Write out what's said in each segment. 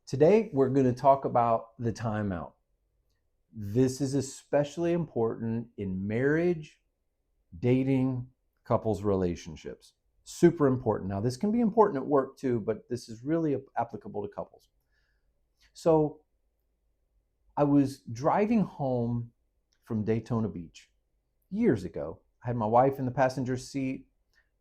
Today, we're going to talk about the timeout. This is especially important in marriage, dating, couples relationships. Super important. Now, this can be important at work too, but this is really applicable to couples. So, I was driving home from Daytona Beach years ago. I had my wife in the passenger seat,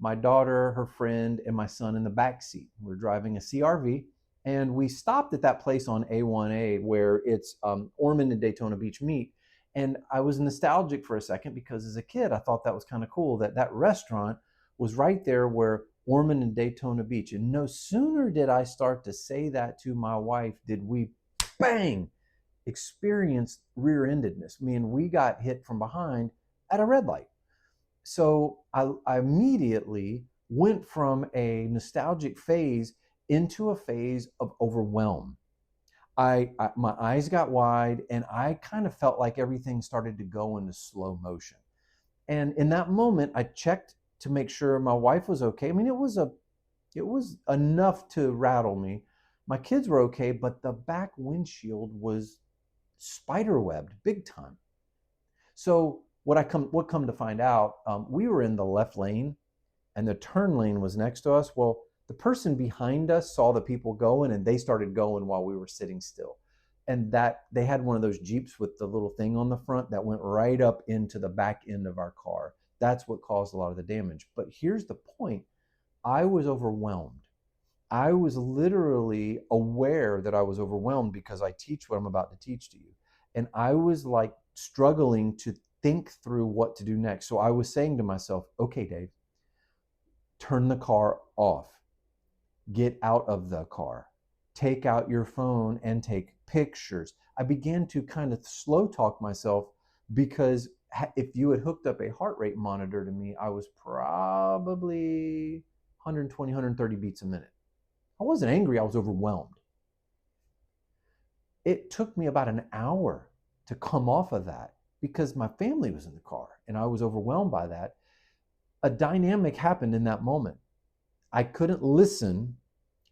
my daughter, her friend, and my son in the back seat. We're driving a CRV, and we stopped at that place on A1A where it's Ormond and Daytona Beach meet. And I was nostalgic for a second because as a kid, I thought that was kind of cool that that restaurant was right there where Ormond and Daytona Beach. And no sooner did I start to say that to my wife, did we bang experience rear-endedness. I mean, we got hit from behind at a red light. So I immediately went from a nostalgic phase into a phase of overwhelm. My eyes got wide and I kind of felt like everything started to go into slow motion. And in that moment, I checked to make sure my wife was okay. I mean, it was enough to rattle me. My kids were okay, but the back windshield was spider webbed big time. So what come to find out, we were in the left lane and the turn lane was next to us. Well, the person behind us saw the people going and they started going while we were sitting still. And that they had one of those Jeeps with the little thing on the front that went right up into the back end of our car. That's what caused a lot of the damage. But here's the point. I was overwhelmed. I was literally aware that I was overwhelmed because I teach what I'm about to teach to you. And I was like struggling to think through what to do next. So I was saying to myself, okay, Dave, turn the car off, get out of the car, take out your phone and take pictures. I began to kind of slow talk myself because if you had hooked up a heart rate monitor to me, I was probably 120, 130 beats a minute. I wasn't angry, I was overwhelmed. It took me about an hour to come off of that because my family was in the car and I was overwhelmed by that. A dynamic happened in that moment. I couldn't listen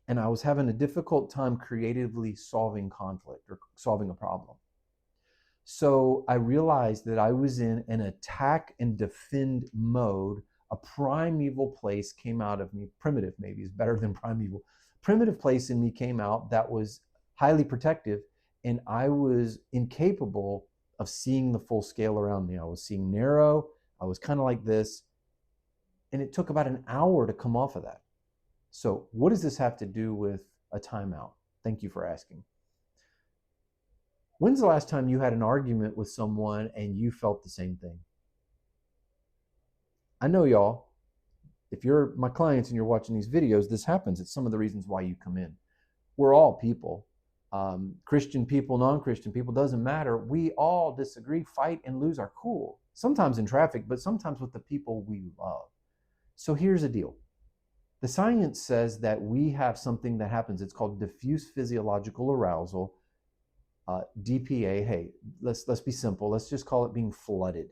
and I was having a difficult time creatively solving conflict or solving a problem. So I realized that I was in an attack and defend mode. A primeval place came out of me. Primitive maybe is better than primeval. Primitive place in me came out that was highly protective, and I was incapable of seeing the full scale around me. I was seeing narrow. I was kind of like this, and it took about an hour to come off of that. So what does this have to do with a timeout? Thank you for asking. When's the last time you had an argument with someone and you felt the same thing? I know y'all, if you're my clients and you're watching these videos, this happens. It's some of the reasons why you come in. We're all people. Christian people, non-Christian people, doesn't matter. We all disagree, fight, and lose our cool. Sometimes in traffic, but sometimes with the people we love. So here's the deal. The science says that we have something that happens. It's called diffuse physiological arousal, DPA. Hey, let's be simple. Let's just call it being flooded.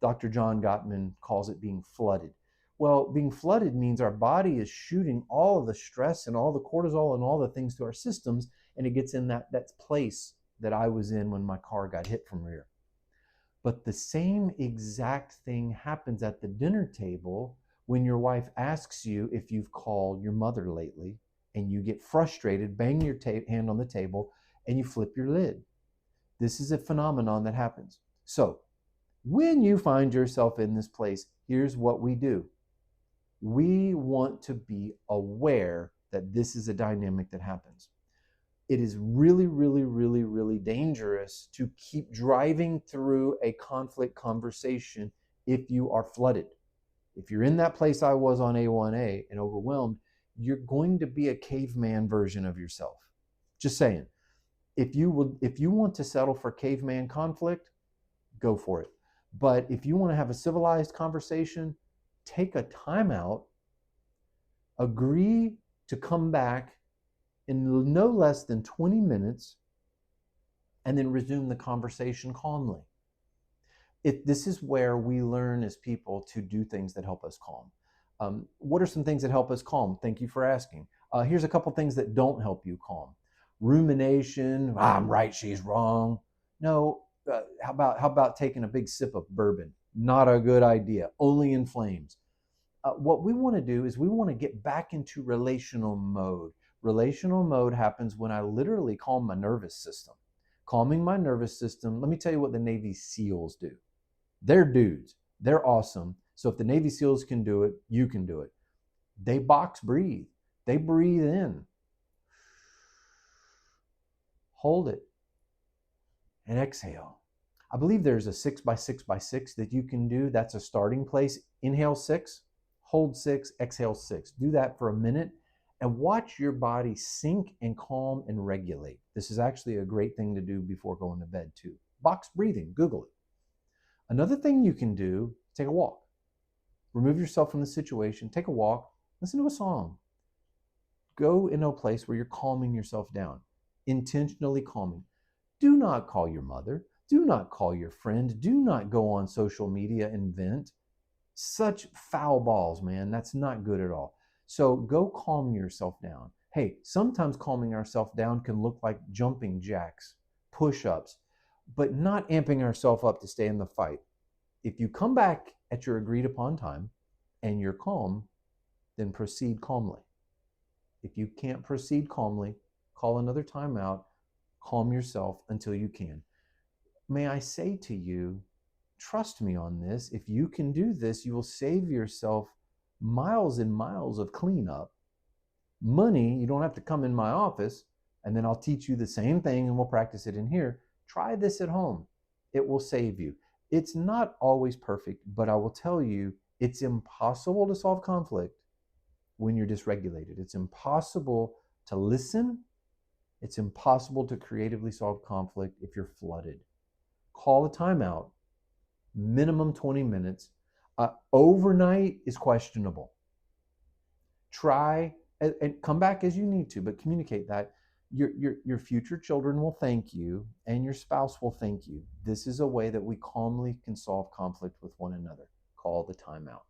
Dr. John Gottman calls it being flooded. Well, being flooded means our body is shooting all of the stress and all the cortisol and all the things to our systems, and it gets in that place that I was in when my car got hit from rear. But the same exact thing happens at the dinner table when your wife asks you if you've called your mother lately, and you get frustrated, bang your hand on the table, and you flip your lid. This is a phenomenon that happens. So when you find yourself in this place, here's what we do. We want to be aware that this is a dynamic that happens. It is really, really, really, really dangerous to keep driving through a conflict conversation if you are flooded. If you're in that place I was on A1A and overwhelmed, you're going to be a caveman version of yourself. Just saying. If you want to settle for caveman conflict, go for it. But if you want to have a civilized conversation, take a timeout, agree to come back in no less than 20 minutes, and then resume the conversation calmly. This is where we learn as people to do things that help us calm. What are some things that help us calm? Thank you for asking. Here's a couple things that don't help you calm. rumination, I'm right, she's wrong. No, how about taking a big sip of bourbon? Not a good idea. Only inflames. What we want to do is we want to get back into relational mode. Relational mode happens when I literally calm my nervous system. Calming my nervous system, let me tell you what the Navy SEALs do. They're dudes. They're awesome. So if the Navy SEALs can do it, you can do it. They box breathe. They breathe in, hold it, and exhale. I believe there's a 6x6x6 that you can do. That's a starting place. Inhale 6, hold 6, exhale 6. Do that for a minute and watch your body sink and calm and regulate. This is actually a great thing to do before going to bed too. Box breathing, Google it. Another thing you can do, take a walk. Remove yourself from the situation, take a walk, listen to a song. Go into a place where you're calming yourself down, intentionally calming. Do not call your mother. Do not call your friend. Do not go on social media and vent. Such foul balls, man. That's not good at all. So go calm yourself down. Hey, sometimes calming ourselves down can look like jumping jacks, push-ups, but not amping ourselves up to stay in the fight. If you come back at your agreed upon time and you're calm, then proceed calmly. If you can't proceed calmly, call another timeout, calm yourself until you can. May I say to you, trust me on this. If you can do this, you will save yourself miles and miles of cleanup. Money, you don't have to come in my office, and then I'll teach you the same thing and we'll practice it in here. Try this at home. It will save you. It's not always perfect, but I will tell you, it's impossible to solve conflict when you're dysregulated. It's impossible to listen. It's impossible to creatively solve conflict if you're flooded. Call a timeout, minimum 20 minutes. Overnight is questionable. Try and come back as you need to, but communicate that. Your future children will thank you and your spouse will thank you. This is a way that we calmly can solve conflict with one another. Call the timeout.